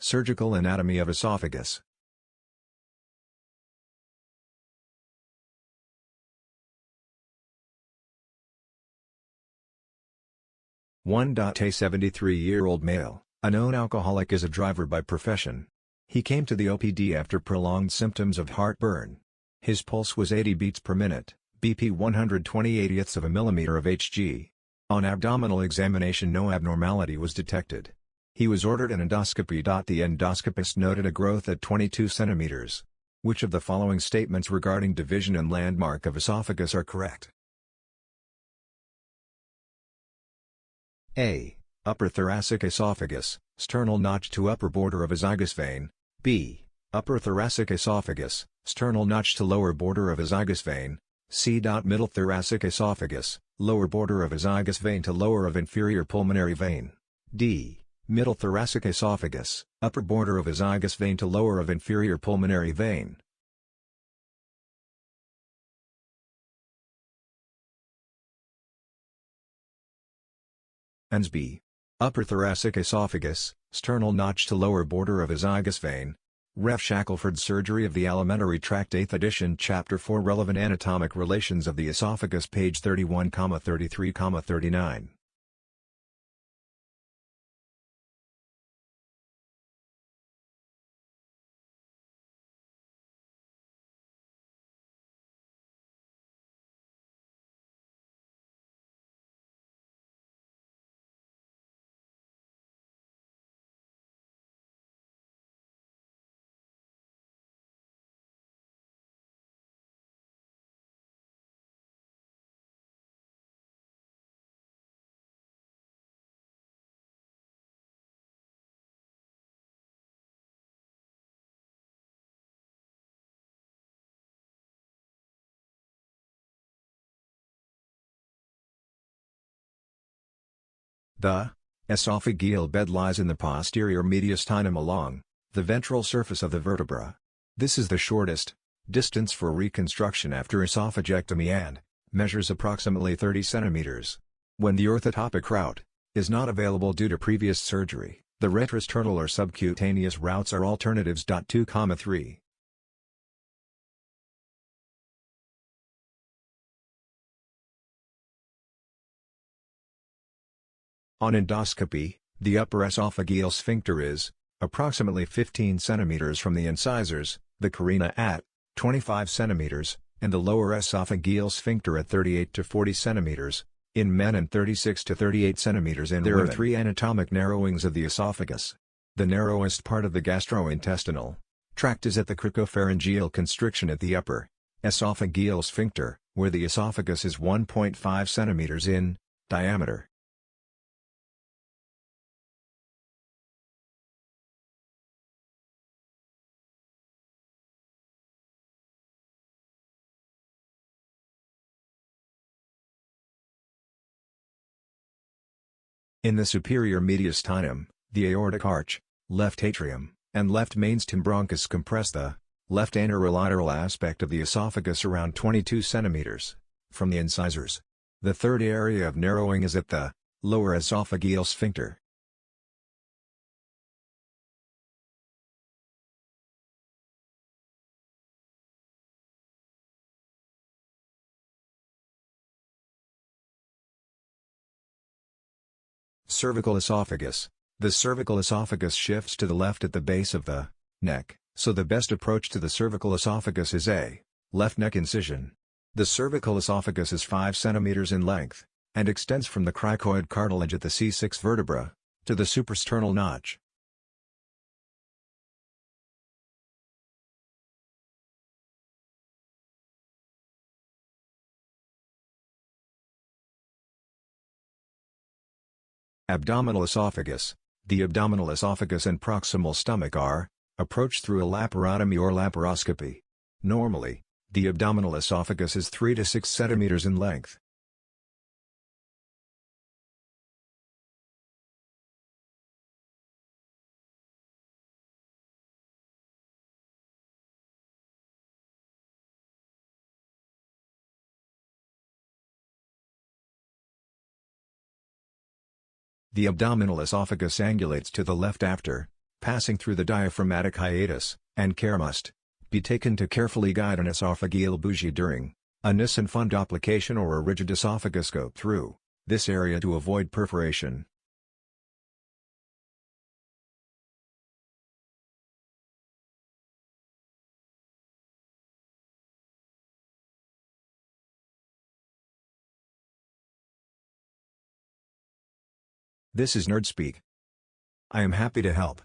Surgical anatomy of esophagus. 1. A 73-year-old male, a known alcoholic, is a driver by profession. He came to the OPD after prolonged symptoms of heartburn. His pulse was 80 beats per minute, BP 120/80ths of a millimeter of Hg. On abdominal examination no abnormality was detected. He was ordered an endoscopy. The endoscopist noted a growth at 22 centimeters. Which of the following statements regarding division and landmark of esophagus are correct? A. Upper thoracic esophagus, sternal notch to upper border of esophagus vein. B. Upper thoracic esophagus, sternal notch to lower border of esophagus vein. C. Middle thoracic esophagus, lower border of esophagus vein to lower of inferior pulmonary vein. D. Middle thoracic esophagus, upper border of esophagus vein to lower of inferior pulmonary vein. Ans B. Upper thoracic esophagus, sternal notch to lower border of esophagus vein. Ref. Shackelford Surgery of the Alimentary Tract 8th edition Chapter 4 Relevant anatomic relations of the esophagus page 31,33,39. The esophageal bed lies in the posterior mediastinum along the ventral surface of the vertebra. This is the shortest distance for reconstruction after esophagectomy and measures approximately 30 centimeters. When the orthotopic route is not available due to previous surgery, the retrosternal or subcutaneous routes are alternatives. 2,3. On endoscopy, the upper esophageal sphincter is approximately 15 centimeters from the incisors, the carina at 25 centimeters, and the lower esophageal sphincter at 38 to 40 centimeters in men and 36 to 38 centimeters in women. There are three anatomic narrowings of the esophagus. The narrowest part of the gastrointestinal tract is at the cricopharyngeal constriction at the upper esophageal sphincter, where the esophagus is 1.5 centimeters in diameter. In the superior mediastinum, the aortic arch, left atrium, and left mainstem bronchus compress the left anterolateral aspect of the esophagus around 22 centimeters from the incisors. The third area of narrowing is at the lower esophageal sphincter. Cervical esophagus. The cervical esophagus shifts to the left at the base of the neck, so the best approach to the cervical esophagus is a left neck incision. The cervical esophagus is 5 centimeters in length, and extends from the cricoid cartilage at the C6 vertebra to the suprasternal notch. Abdominal esophagus. The abdominal esophagus and proximal stomach are approached through a laparotomy or laparoscopy. Normally, the abdominal esophagus is 3 to 6 centimeters in length. The abdominal esophagus angulates to the left after passing through the diaphragmatic hiatus, and care must be taken to carefully guide an esophageal bougie during a nissen fundoplication or a rigid esophagoscope through this area to avoid perforation. This is Nerd Speak. I am happy to help.